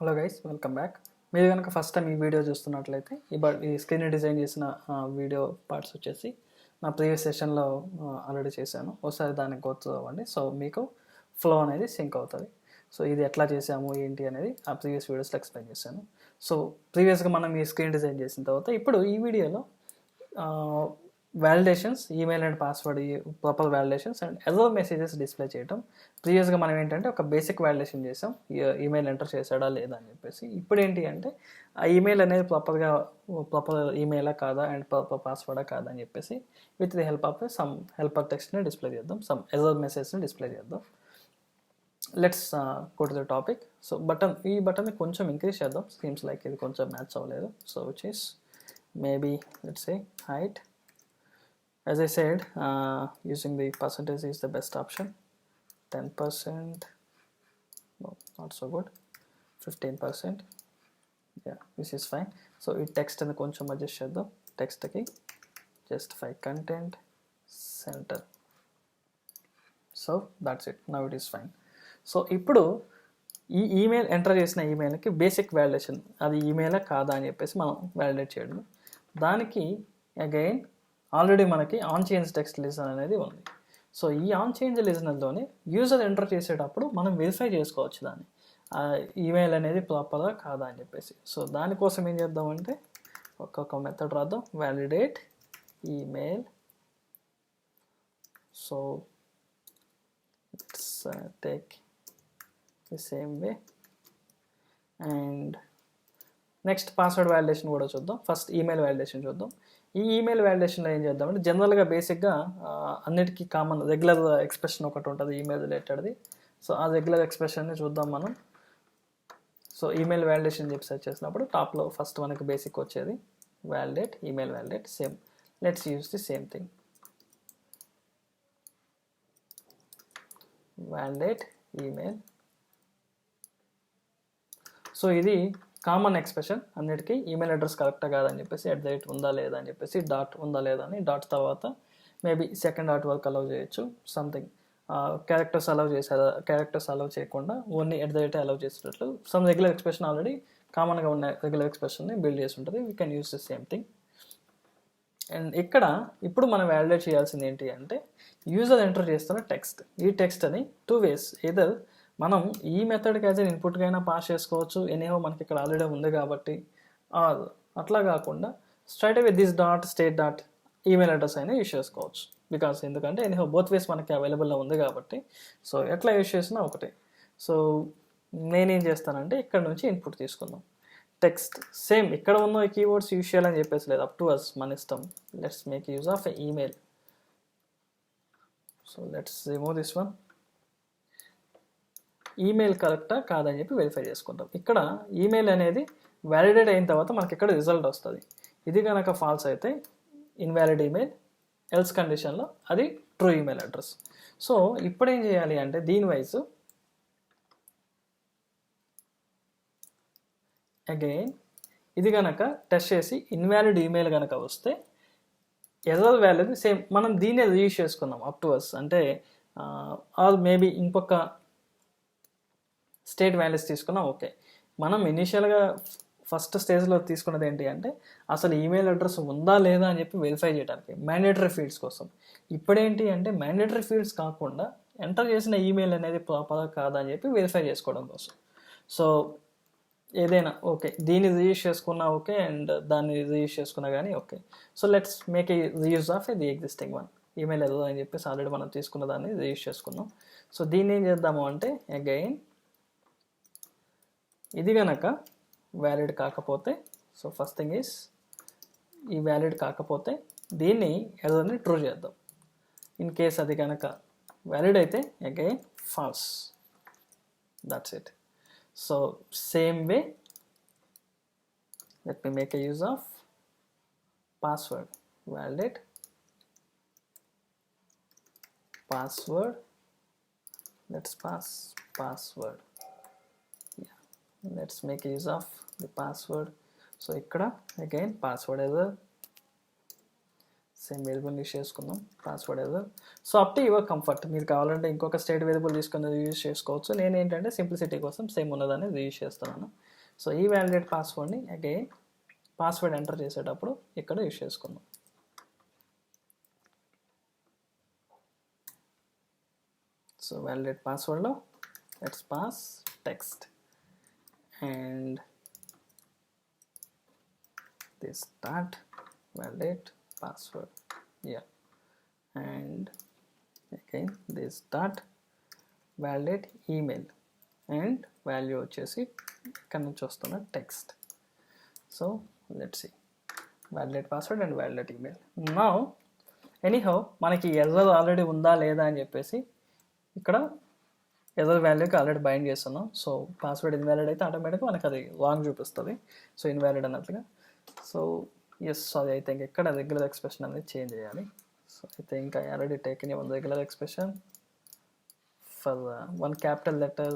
Hello guys, welcome back. మీరు కనుక first time ఈ వీడియో చూస్తున్నట్లయితే ఈ స్క్రీన్ డిజైన్ చేసిన వీడియో పార్ట్స్ వచ్చేసి నా ప్రీవియస్ సెషన్లో ఆల్రెడీ చేశాను. ఒకసారి దానికి గో త్రూ అవ్వండి. సో మీకు ఫ్లో అనేది సింక్ అవుతుంది. సో ఇది ఎట్లా చేసాము ఏంటి అనేది ఆ ప్రీవియస్ వీడియోస్లో ఎక్స్ప్లెయిన్ చేశాను. సో ప్రీవియస్గా మనం ఈ స్క్రీన్ డిజైన్ చేసిన తర్వాత ఇప్పుడు ఈ వీడియోలో validations, email and password, proper validations and error messages display చేయడం. ప్రీవియస్గా మనం ఏంటంటే ఒక బేసిక్ వ్యాలిడేషన్ చేసాం, ఈమెయిల్ ఎంటర్ చేశాడా లేదా అని చెప్పేసి. ఇప్పుడు ఏంటి అంటే ఆ ఈమెయిల్ అనేది ప్రాపర్ ఈమెయిలా కాదా అండ్ ప్రాపర్ పాస్వర్డా కాదా అని చెప్పేసి with the help of some helper టెక్స్ట్ని డిస్ప్లే చేద్దాం, సమ్ ఎర్రర్ మెసేజ్ని డిస్ప్లే చేద్దాం. Let's go to the topic. So ఈ బటన్ని కొంచెం ఇంక్రీజ్ చేద్దాం. సీమ్స్ లైక్ ఇది కొంచెం మ్యాచ్ అవ్వలేదు. So which is maybe let's say height. As I said, using the percentage is the best option. 10%, no, not so good. 15%, yeah, this is fine. So it text and koncham adjust cheddam. Text ki justify content center. So that's it. Now it is fine. So ఇప్పుడు ఈ email enter చేసిన ఈమెయిల్కి basic validation, అది ఈమెయిలా కాదా అని చెప్పేసి మనం validate చేయడం. దానికి అగైన్ ఆల్రెడీ మనకి ఆన్ చేంజ్ టెక్స్ట్ లిజనర్ అనేది ఉంది. సో ఈ ఆన్ చేంజ్ లిజనర్లోనే యూజర్ ఎంటర్ చేసేటప్పుడు మనం వెరిఫై చేసుకోవచ్చు దాన్ని, ఈమెయిల్ అనేది ప్రాపర్గా కాదా అని చెప్పేసి. సో దానికోసం ఏం చేద్దామంటే ఒక్కొక్క మెథడ్ రాద్దాం. Validate email. So it's take the same way. And next password validation కూడా చూద్దాం. ఫస్ట్ ఈమెయిల్ వ్యాలిడేషన్ చూద్దాం. ఈ ఈమెయిల్ వ్యాలిడేషన్లో ఏం చేద్దామంటే జనరల్గా బేసిక్గా అన్నిటికీ కామన్ రెగ్యులర్ ఎక్స్ప్రెషన్ ఒకటి ఉంటుంది ఈమెయిల్ రిలేటెడ్ది. సో ఆ రెగ్యులర్ ఎక్స్ప్రెషన్ని చూద్దాం మనం. సో ఈమెయిల్ వ్యాలిడేషన్ చెప్పి సెర్చ్ చేసినప్పుడు టాప్లో ఫస్ట్ మనకి బేసిక్ వచ్చేది validate, email validate. Same, let's use the same thing. Validate email. So ఇది కామన్ ఎక్స్ప్రెషన్ అన్నిటికీ. ఈమెయిల్ అడ్రస్ కరెక్టా కాదని చెప్పేసి @ ఉందా లేదా అని చెప్పేసి, డాట్ ఉందా లేదా అని, డాట్ తర్వాత మేబీ సెకండ్ డాట్ వరకు అలౌ చేయొచ్చు, సంథింగ్ క్యారెక్టర్స్ అలౌ చేశారా, క్యారెక్టర్స్ అలౌ చేయకుండా ఓన్లీ @ అలౌ చేసేటట్లు సమ్ రెగ్యులర్ ఎక్స్ప్రెషన్ ఆల్రెడీ కామన్గా ఉన్న రెగ్యులర్ ఎక్స్ప్రెషన్ని బిల్డ్ చేసి ఉంటుంది. We can use the same thing. And ఇక్కడ ఇప్పుడు మనం వ్యాలిడేట్ చేయాల్సింది ఏంటి అంటే యూజర్ ఎంటర్ చేస్తున్న టెక్స్ట్. ఈ టెక్స్ట్ అని 2 ways, ఏదర్ మనం ఈ మెథడ్కి యాజ్ ఎన్ ఇన్పుట్గా అయినా పాస్ చేసుకోవచ్చు, ఎనీహో మనకి ఇక్కడ ఆల్రెడీ ఉంది కాబట్టి, అట్లా కాకుండా straight away this dot state dot email address అయినా యూస్ చేసుకోవచ్చు. బికాస్ ఎందుకంటే ఎనీహో బోత్ వేస్ మనకి అవైలబుల్లో ఉంది కాబట్టి. సో ఎట్లా యూస్ చేసినా ఒకటే. సో నేనేం చేస్తానంటే ఇక్కడ నుంచి ఇన్పుట్ తీసుకుందాం. టెక్స్ట్ సేమ్ ఇక్కడ ఉన్న కీవర్డ్స్ యూస్ చేయాలని చెప్పేసి లేదు, అప్ టు అస్, మన ఇష్టం. Let's make use of email. So let's remove this one. Email కరెక్టా కాదని చెప్పి వెరిఫై చేసుకుంటాం. ఇక్కడ ఈమెయిల్ అనేది వ్యాలిడేట్ అయిన తర్వాత మనకి ఇక్కడ రిజల్ట్ వస్తుంది. ఇది కనుక ఫాల్స్ అయితే ఇన్వాలిడ్ ఈమెయిల్, ఎల్స్ కండిషన్లో అది ట్రూ ఈమెయిల్ అడ్రస్. సో ఇప్పుడు ఏం చేయాలి అంటే దీని వైజ్ అగైన్ ఇది కనుక టెస్ట్ చేసి ఇన్వాలిడ్ ఈమెయిల్ కనుక వస్తే ఎర్రర్ వాల్యూది సేమ్ మనం దీన్నే రీయూస్ చేసుకుందాం అప్ టు అస్. అంటే ఆర్ మేబీ ఇంకొక స్టేట్ వాల్యూస్ తీసుకున్నాం. ఓకే, మనం ఇనీషియల్గా ఫస్ట్ స్టేజ్లో తీసుకున్నది ఏంటి అంటే అసలు ఈమెయిల్ అడ్రస్ ఉందా లేదా అని చెప్పి వెరిఫై చేయడానికి మ్యాండేటరీ ఫీల్డ్స్ కోసం. ఇప్పుడేంటి అంటే మ్యాండేటరీ ఫీల్డ్స్ కాకుండా ఎంటర్ చేసిన ఈమెయిల్ అనేది ప్రాపర్గా కాదా అని చెప్పి వెరిఫై చేసుకోవడం కోసం. సో ఏదైనా ఓకే, దీన్ని రీయూస్ చేసుకున్నా ఓకే, అండ్ దాన్ని రీయూస్ చేసుకున్నా కానీ okay. So let's make a reuse of the existing one. Email ఎదో అని చెప్పేసి ఆల్రెడీ మనం తీసుకున్న దాన్ని రీయూస్ చేసుకున్నాం. సో దీన్ని ఏం చేద్దాము అంటే అగైన్ ఇది కనుక వ్యాలిడ్ కాకపోతే, సో ఫస్ట్ థింగ్ ఈస్ ఈ వ్యాలిడ్ కాకపోతే దీన్ని ఎర్రర్ని ట్రూ చేద్దాం. ఇన్ కేస్ అది కనుక వ్యాలిడ్ అయితే again false. That's it. So same way let me make a use of password. Validate password. Let's pass password. Let's make use of the password. So ikkada again password error, same variable use చేసుకుందాం, password error. So up to your comfort. మీరు కావాలంటే ఇంకొక state variable తీసుకుని use చేసుకోవచ్చు. నేను ఏంటంటే simplicity కోసం same ఉన్నదాన్ని యూజ్ చేస్తున్నాను. సో ఈ వ్యాలిడేట్ పాస్వర్డ్ని అగైన్ పాస్వర్డ్ ఎంటర్ చేసేటప్పుడు ఇక్కడ యూజ్ చేసుకుందాం. సో వ్యాలిడేట్ పాస్వర్డ్లో let's pass text and this dot validate password, yeah, and again this dot validate email and value వచ్చేసి ఇక్కడ నుంచి వస్తున్న text. So let's see validate password and validate email. Now anyhow మనకి error already ఉందా లేదా అని చెప్పేసి ఇక్కడ ఎర్రర్ వాల్యూకి ఆల్రెడీ బైండ్ చేస్తున్నాం. సో పాస్వర్డ్ ఇన్వాలిడ్ అయితే ఆటోమేటిక్గా మనకు అది రాంగ్ చూపిస్తుంది. సో ఇన్వాలిడ్ అన్నట్లుగా. సో ఎస్, అది అయితే ఇక్కడ రెగ్యులర్ ఎక్స్ప్రెషన్ అనేది చేంజ్ చేయాలి. సో అయితే ఇంకా already taken one regular expression for one capital letter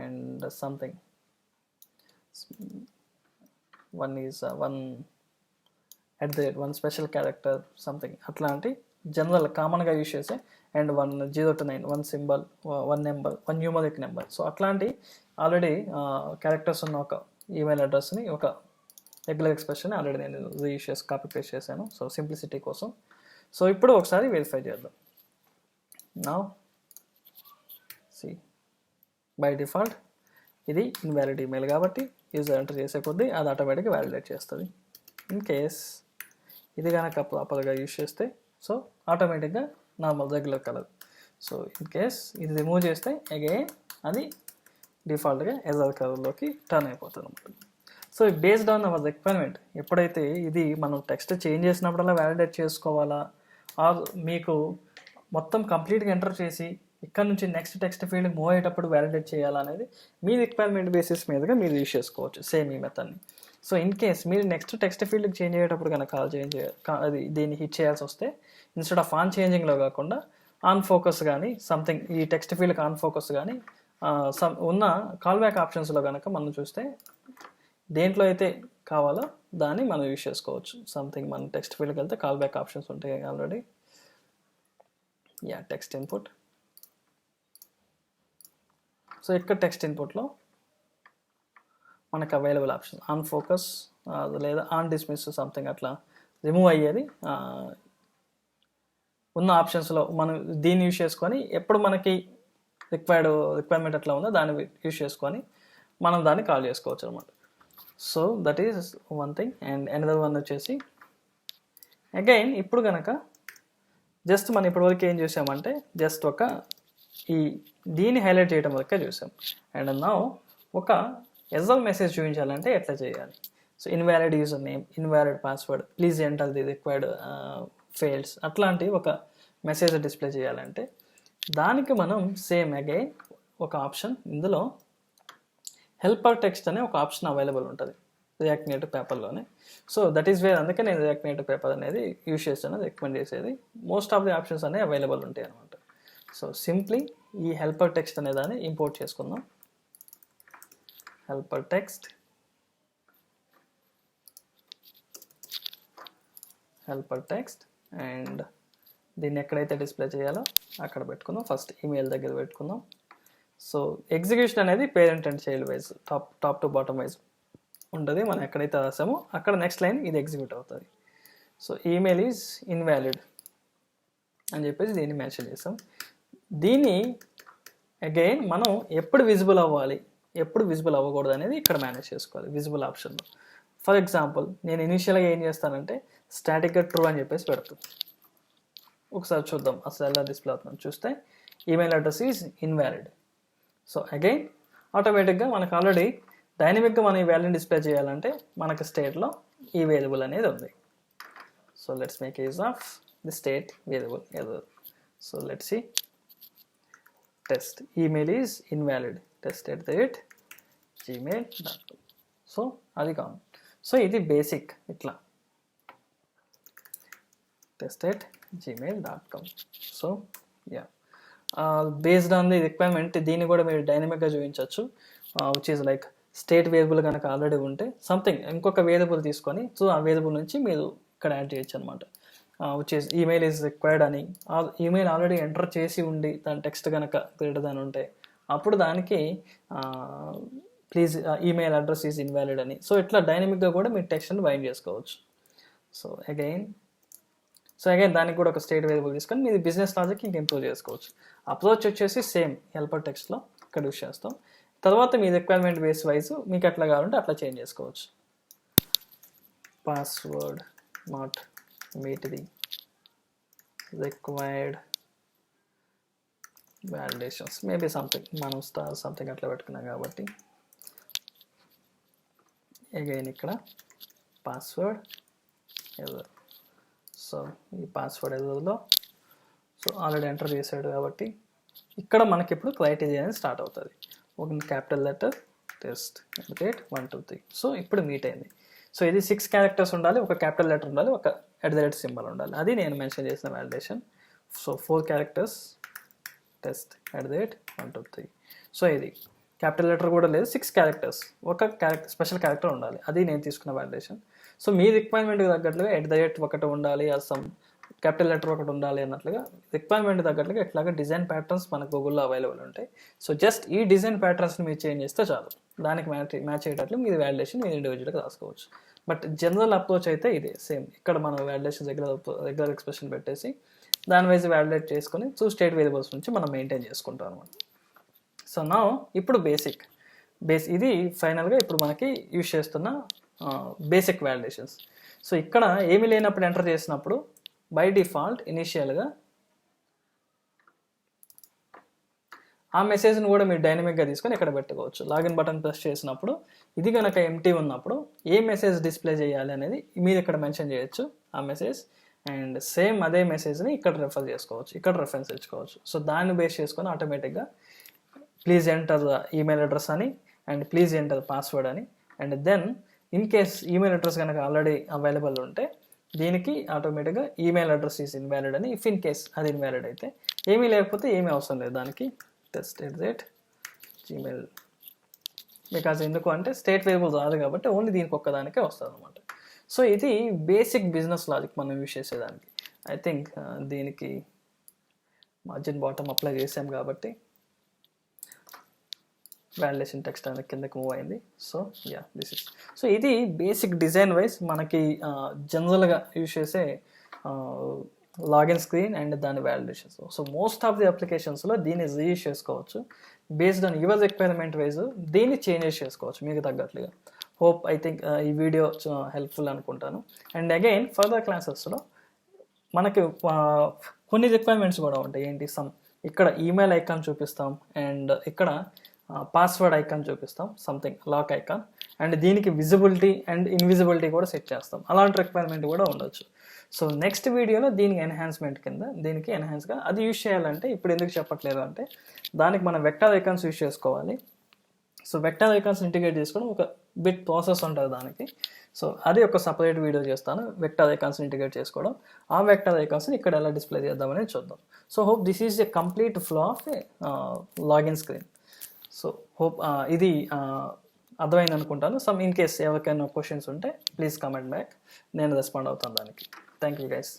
and something, one is one at the rate, one special character something అట్లాంటి జనరల్ కామన్గా యూజ్ చేసే and 1 0 to 9 one symbol, one number, one numeric number. So అట్లాంటి already characters ఉన్న ఒక email అడ్రస్ని ఒక regular expression already నేను reuse చేసి copy paste చేశాను. సో సింప్లిసిటీ కోసం. సో ఇప్పుడు ఒకసారి వెరిఫై చేద్దాం. నౌ సి బై డిఫాల్ట్ ఇది ఇన్వాలిడ్ ఈమెయిల్ కాబట్టి యూజర్ ఎంటర్ చేసే కొద్దీ అది ఆటోమేటిక్గా వ్యాలిడేట్ చేస్తుంది. ఇన్ కేస్ ఇది కనుక ప్రాపర్గా యూజ్ చేస్తే సో ఆటోమేటిక్గా normal regular colour. So in case ఇది రిమూవ్ చేస్తే అగైన్ అది డిఫాల్ట్గా ఎర్రర్ కలర్లోకి టర్న్ అయిపోతుంది అన్నమాట. So based on hour requirement ఎప్పుడైతే ఇది మనం టెక్స్ట్ చేంజ్ చేసినప్పుడల్లా వ్యాలిడేట్ చేసుకోవాలా, ఆర్ మీకు మొత్తం కంప్లీట్గా ఎంటర్ చేసి ఇక్కడ నుంచి నెక్స్ట్ టెక్స్ట్ ఫీల్డ్కి మూవ్ అయ్యేటప్పుడు వ్యాలిడేట్ చేయాలా అనేది మీ రిక్వైర్మెంట్ బేసిస్ మీదుగా మీరు యూజ్ చేసుకోవచ్చు సేమ్ ఈ మెథడ్ని. సో ఇన్ కేస్ మీరు నెక్స్ట్ టెక్స్ట్ ఫీల్డ్కి చేంజ్ అయ్యేటప్పుడు కనుక అది దీన్ని హిట్ చేయాల్సి వస్తే ఇన్స్టెడ్ ఆఫ్ ఆన్ చేంజింగ్లో కాకుండా ఆన్ ఫోకస్ కానీ సంథింగ్ ఈ టెక్స్ట్ ఫీల్డ్కి ఆన్ ఫోకస్ కానీ ఉన్న కాల్ బ్యాక్ ఆప్షన్స్లో కనుక మనం చూస్తే దేంట్లో అయితే కావాలో దాన్ని మనం యూజ్ చేసుకోవచ్చు. సంథింగ్ మన టెక్స్ట్ ఫీల్డ్కి వెళ్తే కాల్ బ్యాక్ ఆప్షన్స్ ఉంటాయి already. Yeah, text input. So ఇక్కడ టెక్స్ట్ ఇన్పుట్లో మనకు అవైలబుల్ ఆప్షన్ ఆన్ ఫోకస్ లేదా ఆన్ డిస్మిస్ సంథింగ్ అట్లా రిమూవ్ అయ్యేది ఉన్న ఆప్షన్స్లో మనం దీన్ని యూజ్ చేసుకొని ఎప్పుడు మనకి రిక్వైర్మెంట్ ఎట్లా ఉందో దాన్ని యూజ్ చేసుకొని మనం దాన్ని కాల్ చేసుకోవచ్చు అనమాట. So that is one thing. And another one వచ్చేసి అగైన్ ఇప్పుడు కనుక జస్ట్ మనం ఇప్పటివరకు ఏం చూసామంటే జస్ట్ ఒక దీన్ని హైలైట్ చేయడం వరకే చూసాం. అండ్ నా ఒక ఎర్రర్ మెసేజ్ చూపించాలంటే ఎట్లా చేయాలి. So invalid user name, invalid password, please enter the required fields అట్లాంటి ఒక మెసేజ్ డిస్ప్లే చేయాలంటే దానికి మనం సేమ్ అగైన్ ఒక ఆప్షన్ ఇందులో హెల్పర్ టెక్స్ట్ అనే ఒక ఆప్షన్ అవైలబుల్ ఉంటుంది రియాక్ట్ నేటివ్ పేపర్లోనే. సో దట్ ఈస్ వేర్, అందుకే నేను రియాక్ట్ నేటివ్ పేపర్ అనేది యూజ్ చేస్తాను, రికమెండ్ చేసేది. మోస్ట్ ఆఫ్ ది ఆప్షన్స్ అనేవి అవైలబుల్ ఉంటాయి అనమాట. సో సింప్లీ ఈ హెల్పర్ టెక్స్ట్ అనే దాన్ని ఇంపోర్ట్ చేసుకుందాం. హెల్పర్ టెక్స్ట్, అండ్ దీన్ని ఎక్కడైతే డిస్ప్లే చేయాలో అక్కడ పెట్టుకుందాం. ఫస్ట్ ఈమెయిల్ దగ్గర పెట్టుకుందాం. సో ఎగ్జిక్యూషన్ అనేది parent and child wise top to bottom wise ఉంటుంది. మనం ఎక్కడైతే రాసామో అక్కడ నెక్స్ట్ లైన్ ఇది ఎగ్జిక్యూట్ అవుతుంది. సో ఈమెయిల్ ఈజ్ ఇన్వాలిడ్ అని చెప్పేసి దీన్ని మెన్షన్ చేసాం. దీన్ని అగైన్ మనం ఎప్పుడు విజిబుల్ అవ్వాలి, ఎప్పుడు విజిబుల్ అవ్వకూడదు అనేది ఇక్కడ మేనేజ్ చేసుకోవాలి విజిబుల్ ఆప్షన్లో. ఫర్ ఎగ్జాంపుల్ నేను ఇనిషియల్గా ఏం చేస్తానంటే స్టాటిక్గా ట్రూ అని చెప్పేసి పెడతాను. ఒకసారి చూద్దాం అసలు ఎలా డిస్ప్లే అవుతుందని. చూస్తే email address is invalid. So again ఆటోమేటిక్గా మనకు ఆల్రెడీ డైనమిక్గా మనం ఈ వాల్యూని డిస్ప్లే చేయాలంటే మనకు స్టేట్లో ఈ వేరియబుల్ అనేది ఉంది. So let's make use of the state variable error. So let's see test email is invalid test@gmail.com. So అది కాదు. సో ఇది బేసిక్ ఇట్లా test@gmail.com. So yeah, based on the requirement దీన్ని కూడా మీరు డైనమిక్గా చూపించవచ్చు. Which is like state variable కనుక ఆల్రెడీ ఉంటే సంథింగ్ ఇంకొక వేరియబుల్ తీసుకొని సో ఆ వేరియబుల్ నుంచి మీరు ఇక్కడ యాడ్ చేయొచ్చు అనమాట. Which is email is required అని ఈమెయిల్ ఆల్రెడీ ఎంటర్ చేసి ఉండి దాని టెక్స్ట్ కనుక గ్రేటర్ దాని ఉంటే అప్పుడు దానికి please email address is invalid అని. సో ఇట్లా డైనమిక్గా కూడా మీరు టెక్స్ట్ని బైండ్ చేసుకోవచ్చు. సో అగైన్ దానికి కూడా ఒక స్టేట్ వేరియబుల్ తీసుకొని మీరు బిజినెస్ లాజిక్ ఇంకా ఇంప్రూవ్ చేసుకోవచ్చు. అప్రోచ్ వచ్చేసి సేమ్ హెల్పర్ టెక్స్ట్లో ఇక్కడ యూస్ చేస్తాం. తర్వాత మీ రిక్వైర్మెంట్ బేస్ వైజ్ మీకు ఎట్లా కావాలంటే అట్లా చేంజ్ చేసుకోవచ్చు. Password not meet the required validations, maybe something మనం సంథింగ్ అట్లా పెట్టుకున్నాం కాబట్టి అగైన్ ఇక్కడ పాస్వర్డ్ ఎర్రర్. సో ఈ పాస్వర్డ్ ఎర్రర్లో సో ఆల్రెడీ ఎంటర్ చేశాడు కాబట్టి ఇక్కడ మనకి ఇప్పుడు క్రైటీరియా అనేది స్టార్ట్ అవుతుంది. ఒక క్యాపిటల్ లెటర్ టెస్ట్ @ 1 2 3. సో ఇప్పుడు మీట్ అయింది. సో ఇది 6 క్యారెక్టర్స్ ఉండాలి, ఒక క్యాపిటల్ లెటర్ ఉండాలి, ఒక @ సింబల్ ఉండాలి. అది నేను మెన్షన్ చేసిన validation. So 4 characters test @ 1 2 3. So ఇది క్యాపిటల్ లెటర్ కూడా లేదు, 6 క్యారెక్టర్స్, ఒక క్యారెక్టర్ స్పెషల్ క్యారెక్టర్ ఉండాలి. అది నేను తీసుకున్న వ్యాలిడేషన్. సో మీ రిక్వైర్మెంట్కి తగ్గట్లుగా @ ఒకటి ఉండాలి, సమ్ క్యాపిటల్ లెటర్ ఒకటి ఉండాలి అన్నట్లుగా రిక్వైర్మెంట్ తగ్గట్లుగా ఇట్లాగా డిజైన్ ప్యాటర్న్స్ మన గూగుల్లో అవైలబుల్ ఉంటాయి. సో జస్ట్ ఈ డిజైన్ ప్యాటర్న్స్ని మీరు చేంజ్ చేస్తే చాలు, దానికి మ్యాచ్ అయ్యేటట్లు మీరు వ్యాలిడేషన్ మీరు ఇండివిజువల్గా రాసుకోవచ్చు. బట్ జనరల్ అప్రోచ్ అయితే ఇదే సేమ్. ఇక్కడ మనం వ్యాలిడేషన్ రెగ్యులర్ ఎక్స్ప్రెషన్ పెట్టేసి దాని వైజ్ వ్యాలిడేట్ చేసుకొని స్టేట్ వేరియబుల్స్ నుంచి మనం మెయింటైన్ చేసుకుంటాం అనమాట. సో నా ఇప్పుడు ఇది ఫైనల్గా ఇప్పుడు మనకి యూజ్ చేస్తున్న బేసిక్ వ్యాలిడేషన్స్. సో ఇక్కడ ఏమీ లేనప్పుడు ఎంటర్ చేసినప్పుడు బై డిఫాల్ట్ ఇనిషియల్గా ఆ మెసేజ్ని కూడా మీరు డైనమిక్గా తీసుకొని ఇక్కడ పెట్టుకోవచ్చు. లాగిన్ బటన్ ప్రెస్ చేసినప్పుడు ఇది కనుక ఎంటీ ఉన్నప్పుడు ఏ మెసేజ్ డిస్ప్లే చేయాలి అనేది మీరు ఇక్కడ మెన్షన్ చేయొచ్చు ఆ మెసేజ్. అండ్ సేమ్ అదే మెసేజ్ని ఇక్కడ రెఫర్ చేసుకోవచ్చు, ఇక్కడ రెఫరెన్స్ ఇచ్చుకోవచ్చు. సో దాన్ని బేస్ చేసుకొని ఆటోమేటిక్గా ప్లీజ్ ఎంటర్ ఈమెయిల్ అడ్రస్ అని అండ్ ప్లీజ్ ఎంటర్ పాస్వర్డ్ అని. And then in case email address కనుక ఆల్రెడీ అవైలబుల్ ఉంటే దీనికి ఆటోమేటిక్గా ఈమెయిల్ అడ్రస్ ఈజ్ ఇన్వాలిడ్ అని. ఇఫ్ ఇన్ కేస్ అది ఇన్వాలిడ్ అయితే ఏమీ లేకపోతే ఏమీ అవసరం లేదు దానికి టెస్ట్ @ జీమెయిల్. బికాజ్ ఎందుకు అంటే స్టేట్ వేరియబుల్ రాదు కాబట్టి ఓన్లీ దీనికి ఒక్కదానికే వస్తుంది అనమాట. సో ఇది బేసిక్ బిజినెస్ లాజిక్ మనం యూజ్ చేసేదానికి. ఐ థింక్ దీనికి మార్జిన్ బాటమ్ అప్లై చేసాం కాబట్టి వ్యాలిడేషన్ టెక్స్ట్ అనేది కిందకి మూవ్ అయింది. So this is. సో ఇది బేసిక్ డిజైన్ వైజ్ మనకి జనరల్గా యూజ్ చేసే లాగిన్ స్క్రీన్ అండ్ దాని వ్యాలిడేషన్స్. సో మోస్ట్ ఆఫ్ ది అప్లికేషన్స్లో దీన్ని రీయూజ్ చేసుకోవచ్చు. Based on your requirement wise దీన్ని చేంజెస్ చేసుకోవచ్చు మీకు తగ్గట్లుగా. హోప్ ఐ థింక్ ఈ వీడియో హెల్ప్ఫుల్ అనుకుంటాను. అండ్ అగైన్ ఫర్దర్ క్లాసెస్లో మనకి కొన్ని రిక్వైర్మెంట్స్ కూడా ఉంటాయి. ఏంటి ఇక్కడ ఈమెయిల్ ఐకాన్ చూపిస్తాం అండ్ ఇక్కడ పాస్వర్డ్ ఐకాన్ చూపిస్తాం, సంథింగ్ లాక్ ఐకాన్, అండ్ దీనికి విజిబిలిటీ అండ్ ఇన్విజిబిలిటీ కూడా సెట్ చేస్తాం. అలాంటి రిక్వైర్మెంట్ కూడా ఉండొచ్చు. సో నెక్స్ట్ వీడియోలో దీనికి ఎన్హాన్స్మెంట్ కింద దీనికి ఎన్హాన్స్గా అది యూజ్ చేయాలంటే ఇప్పుడు ఎందుకు చెప్పట్లేదు అంటే దానికి మనం వెక్టర్ ఐకాన్స్ యూజ్ చేసుకోవాలి. సో వెక్టర్ ఐకాన్స్ ఇంటిగ్రేట్ చేసుకోవడం ఒక బిట్ ప్రాసెస్ ఉంటుంది దానికి. సో అది ఒక సపరేట్ వీడియో చేస్తాను, వెక్టర్ ఐకాన్స్ ఇంటిగ్రేట్ చేసుకోవడం. ఆ వెక్టర్ ఐకాన్స్ని ఇక్కడ ఎలా డిస్ప్లే చేద్దామనేది చూద్దాం. So hope this is a complete flow of A login screen. So hope ఇది అర్థమైంది అనుకుంటాను. ఇన్ కేస్ ఎవరికైనా క్వశ్చన్స్ ఉంటే ప్లీజ్ కమెంట్ బ్యాక్, నేను రెస్పాండ్ అవుతాను దానికి. Thank you guys.